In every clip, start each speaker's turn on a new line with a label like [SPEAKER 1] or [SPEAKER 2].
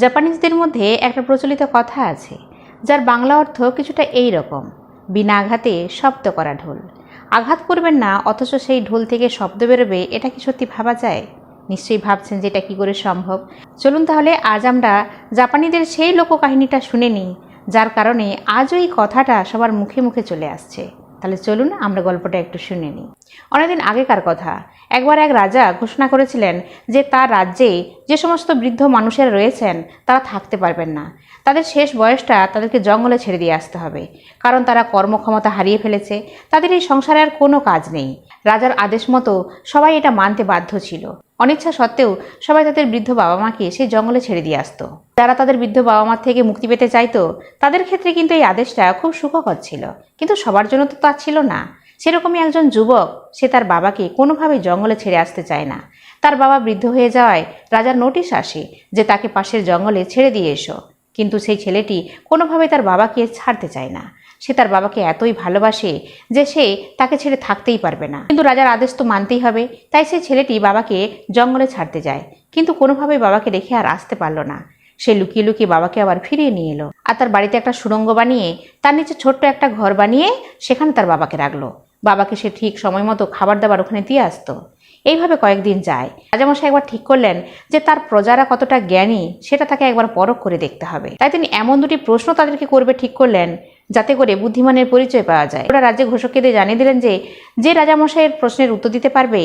[SPEAKER 1] জাপানিজদের মধ্যে একটা প্রচলিত কথা আছে, যার বাংলা অর্থ কিছুটা এই রকম: বিনা আঘাতে শব্দ করা ঢোল। আঘাত করবেন না, অথচ সেই ঢোল থেকে শব্দ বেরোবে, এটা কি সত্যি ভাবা যায়? নিশ্চয়ই ভাবছেন যে এটা কী করে সম্ভব। চলুন তাহলে আজ আমরা জাপানিদের সেই লোককাহিনীটা শুনে নিই, যার কারণে আজও এই কথাটা সবার মুখে মুখে চলে আসছে। তাহলে চলুন আমরা গল্পটা একটু শুনে নিই। অনেকদিন আগেকার কথা, একবার এক রাজা ঘোষণা করেছিলেন যে তার রাজ্যে যে সমস্ত বৃদ্ধ মানুষেরা রয়েছেন তারা থাকতে পারবেন না। তাদের শেষ বয়সটা তাদেরকে জঙ্গলে ছেড়ে দিয়ে আসতে হবে, কারণ তারা কর্মক্ষমতা হারিয়ে ফেলেছে। তাদের এই সংসারে আর কোনো কাজ নেই। রাজার আদেশ মতো সবাই এটা মানতে বাধ্য ছিল। অনিচ্ছা সত্ত্বেও সবাই তাদের বৃদ্ধ বাবা মাকে সেই জঙ্গলে ছেড়ে দিয়ে আসতো। যারা তাদের বৃদ্ধ বাবা মার থেকে মুক্তি পেতে চাইতো, তাদের ক্ষেত্রে কিন্তু এই আদেশটা খুব সুখকর ছিল, কিন্তু সবার জন্য তো তা ছিল না। সেরকমই একজন যুবক, সে তার বাবাকে কোনোভাবেই জঙ্গলে ছেড়ে আসতে চায় না। তার বাবা বৃদ্ধ হয়ে যাওয়ায় রাজার নোটিশ আসে যে তাকে পাশের জঙ্গলে ছেড়ে দিয়ে এসো। কিন্তু সেই ছেলেটি কোনোভাবেই তার বাবাকে ছাড়তে চায় না। সে তার বাবাকে এতই ভালোবাসে যে সে তাকে ছেড়ে থাকতেই পারবে না। কিন্তু রাজার আদেশ তো মানতেই হবে, তাই সেই ছেলেটি বাবাকে জঙ্গলে ছাড়তে যায়, কিন্তু কোনোভাবেই বাবাকে রেখে আর আসতে পারল না। সে লুকিয়ে লুকিয়ে বাবাকে আবার ফিরিয়ে নিয়ে এলো, আর তার বাড়িতে একটা সুড়ঙ্গ বানিয়ে তার নিচে ছোট্ট একটা ঘর বানিয়ে সেখানে তার বাবাকে রাখলো। বাবাকে সে ঠিক সময় মতো খাবার দাবার ওখানে দিয়ে আসতো। এইভাবে কয়েকদিন যায়। রাজামশাই একবার ঠিক করলেন যে তার প্রজারা কতটা জ্ঞানী সেটা তাকে একবার পরখ করে দেখতে হবে। তাই তিনি এমন দুটি প্রশ্ন তাদেরকে করবে ঠিক করলেন, যাতে করে বুদ্ধিমানের পরিচয় পাওয়া যায়। ওরা রাজ্যে ঘোষককে দিয়ে জানিয়ে দিলেন যে যে রাজামশাইয়ের প্রশ্নের উত্তর দিতে পারবে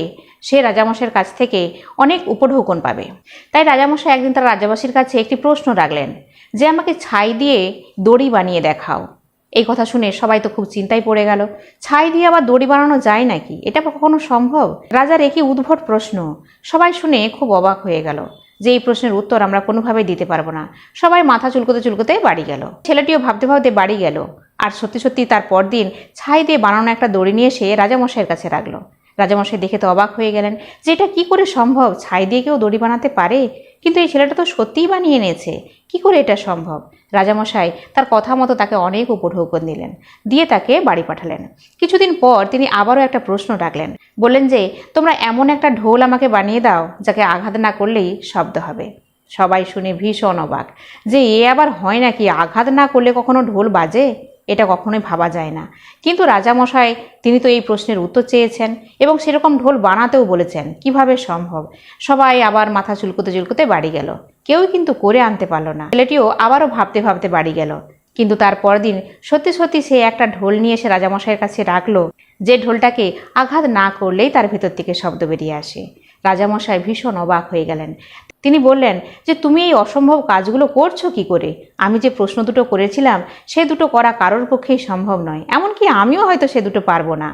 [SPEAKER 1] সে রাজামশাইয়ের কাছ থেকে অনেক উপঢৌকন পাবে। তাই রাজামশাই একদিন তার রাজ্যবাসীর কাছে একটি প্রশ্ন রাখলেন যে আমাকে ছাই দিয়ে দড়ি বানিয়ে দেখাও। এই কথা শুনে সবাই তো খুব চিন্তায় পড়ে গেল। ছাই দিয়ে আবার দড়ি বানানো যায় নাকি? এটা কখনো সম্ভব? রাজার একই উদ্ভট প্রশ্ন। সবাই শুনে খুব অবাক হয়ে গেল যে এই প্রশ্নের উত্তর আমরা কোনোভাবেই দিতে পারবো না। সবাই মাথা চুলকোতে চুলকোতে বাড়ি গেল। ছেলেটিও ভাবতে ভাবতে বাড়ি গেল, আর সত্যি সত্যি তার পরদিন ছাই দিয়ে বানানো একটা দড়ি নিয়ে এসে রাজামশাইয়ের কাছে রাখলো। রাজামশাই দেখে তো অবাক হয়ে গেলেন যে এটা কি করে সম্ভব, ছাই দিয়ে কেউ দড়ি বানাতে পারে? কিন্তু এই ছেলেটা তো সত্যিই বানিয়ে এনেছে, কি করে এটা সম্ভব? রাজামশাই তার কথা মতো তাকে অনেক উপঢৌকন দিলেন, দিয়ে তাকে বাড়ি পাঠালেন। কিছুদিন পর তিনি আবারও একটা প্রশ্ন রাখলেন। বললেন যে তোমরা এমন একটা ঢোল আমাকে বানিয়ে দাও যাকে আঘাত না করলেই শব্দ হবে। সবাই শুনে ভীষণ অবাক যে এ আবার হয় নাকি, আঘাত না করলে কখনো ঢোল বাজে? এটা কখনোই ভাবা যায় না। কিন্তু রাজামশাই তিনি তো এই প্রশ্নের উত্তর চেয়েছেন এবং সেরকম ঢোল বানাতেও বলেছেন, কিভাবে সম্ভব? সবাই আবার মাথা চুলকোতে চুলকোতে বাড়ি গেল, কেউই কিন্তু করে আনতে পারলো না। ছেলেটিও আবারও ভাবতে ভাবতে বাড়ি গেল, কিন্তু তার পরদিন সত্যি সত্যি সে একটা ঢোল নিয়ে এসে রাজামশাইয়ের কাছে রাখলো, যে ঢোলটাকে আঘাত না করলেই তার ভেতর থেকে শব্দ বেরিয়ে আসে। রাজামশাই ভীষণ অবাক হয়ে গেলেন। তিনি বললেন যে তুমি এই অসম্ভব কাজগুলো করছো কি করে? আমি যে প্রশ্ন দুটো করেছিলাম সে দুটো করা কারোর পক্ষেই সম্ভব নয়, এমনকি আমিও হয়তো সে দুটো পারবো না,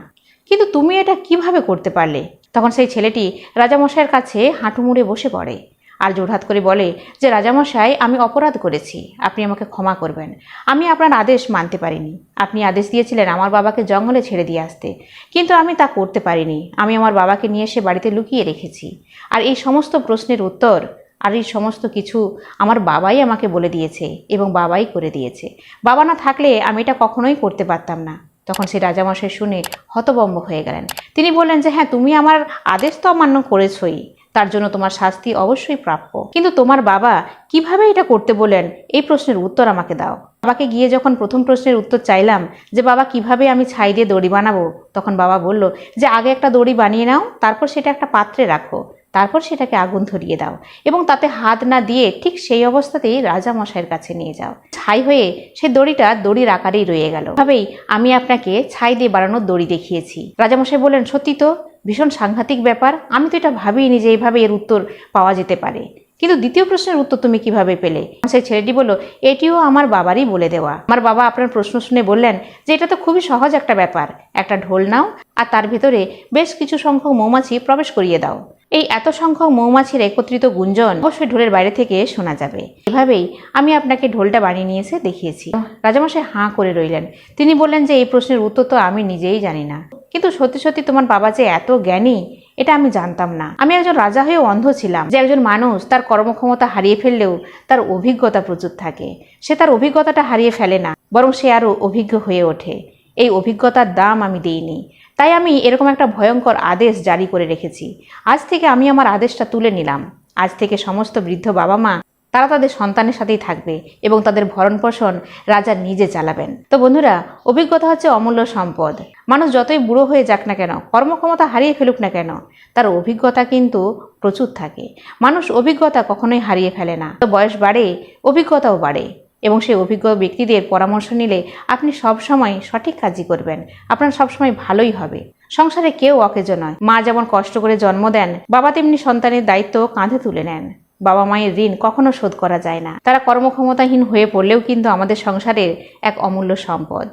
[SPEAKER 1] কিন্তু তুমি এটা কিভাবে করতে পারলে? তখন সেই ছেলেটি রাজামশাইয়ের কাছে হাঁটু মুড়ে বসে পড়ে আর জোড়হাত করে বলে যে রাজামশাই, আমি অপরাধ করেছি, আপনি আমাকে ক্ষমা করবেন। আমি আপনার আদেশ মানতে পারিনি। আপনি আদেশ দিয়েছিলেন আমার বাবাকে জঙ্গলে ছেড়ে দিয়ে আসতে, কিন্তু আমি তা করতে পারিনি। আমি আমার বাবাকে নিয়ে এসে বাড়িতে লুকিয়ে রেখেছি, আর এই সমস্ত প্রশ্নের উত্তর আর এই সমস্ত কিছু আমার বাবাই আমাকে বলে দিয়েছে এবং বাবাই করে দিয়েছে। বাবা না থাকলে আমি এটা কখনোই করতে পারতাম না। তখন সেই রাজামশাই শুনে হতভম্ব হয়ে গেলেন। তিনি বললেন যে হ্যাঁ, তুমি আমার আদেশ তো অমান্য করেছই, তার জন্য তোমার শাস্তি অবশ্যই প্রাপ্য, কিন্তু তোমার বাবা কিভাবে এটা করতে বলেন এই প্রশ্নের উত্তর আমাকে দাও। বাবাকে গিয়ে যখন প্রথম প্রশ্নের উত্তর চাইলাম যে বাবা কিভাবে আমি ছাই দিয়ে দড়ি বানাবো, তখন বাবা বলল যে আগে একটা দড়ি বানিয়ে নাও, তারপর সেটা একটা পাত্রে রাখো, তারপর সেটাকে আগুন ধরিয়ে দাও এবং তাতে হাত না দিয়ে ঠিক সেই অবস্থাতেই রাজামশাইয়ের কাছে নিয়ে যাও। ছাই হয়ে সেই দড়িটা দড়ির আকারেই রয়ে গেল। ভাবেই আমি আপনাকে ছাই দিয়ে বানানোর দড়ি দেখিয়েছি। রাজামশাই বললেন, সত্যি তো, ভীষণ সাংঘাতিক ব্যাপার, আমি তো এটা ভাবিনি যে এইভাবে এর উত্তর পাওয়া যেতে পারে। কিন্তু দ্বিতীয় প্রশ্নের উত্তর তুমি কিভাবে পেলে? সেই ছেলেটি বলল, এটিও আমার বাবারই বলে দেওয়া। আমার বাবা আপনার প্রশ্ন শুনে বললেন যে এটা তো খুবই সহজ একটা ব্যাপার, একটা ঢোল নাও আর তার ভিতরে বেশ কিছু সংখ্যক মৌমাছি প্রবেশ করিয়ে দাও। এই এত সংখ্যক মৌমাছির একত্রিত গুঞ্জন অবশ্যই ঢোলের বাইরে থেকে শোনা যাবে। এভাবেই আমি আপনাকে ঢোলটা বানিয়ে নিয়ে এসে দেখিয়েছি। রাজামশাই হাঁ করে রইলেন। তিনি বললেন যে এই প্রশ্নের উত্তর তো আমি নিজেই জানি না, কিন্তু সত্যি সত্যি তোমার বাবা যে এত জ্ঞানী এটা আমি জানতাম না। আমি একজন রাজা হয়েও অন্ধ ছিলাম যে একজন মানুষ তার কর্মক্ষমতা হারিয়ে ফেললেও তার অভিজ্ঞতা প্রচুর থাকে। সে তার অভিজ্ঞতাটা হারিয়ে ফেলে না, বরং সে আরও অভিজ্ঞ হয়ে ওঠে। এই অভিজ্ঞতার দাম আমি দিইনি, তাই আমি এরকম একটা ভয়ঙ্কর আদেশ জারি করে রেখেছি। আজ থেকে আমি আমার আদেশটা তুলে নিলাম। আজ থেকে সমস্ত বৃদ্ধ বাবা মা তারা তাদের সন্তানের সাথেই থাকবে এবং তাদের ভরণ পোষণ রাজা নিজে চালাবেন। তো বন্ধুরা, অভিজ্ঞতা হচ্ছে অমূল্য সম্পদ। মানুষ যতই বুড়ো হয়ে যাক না কেন, কর্মক্ষমতা হারিয়ে ফেলুক না কেন, তার অভিজ্ঞতা কিন্তু প্রচুর থাকে। মানুষ অভিজ্ঞতা কখনোই হারিয়ে ফেলে না। তো বয়স বাড়ে, অভিজ্ঞতাও বাড়ে এবং সেই অভিজ্ঞ ব্যক্তিদের পরামর্শ নিলে আপনি সবসময় সঠিক কাজই করবেন, আপনার সবসময় ভালোই হবে। সংসারে কেউ অকেজো নয়। মা যেমন কষ্ট করে জন্ম দেন, বাবা তেমনি সন্তানের দায়িত্ব কাঁধে তুলে নেন। বাবা মায়ের ঋণ কখনো শোধ করা যায় না। তারা কর্মক্ষমতাহীন হয়ে পড়লেও কিন্তু আমাদের সংসারের এক অমূল্য সম্পদ।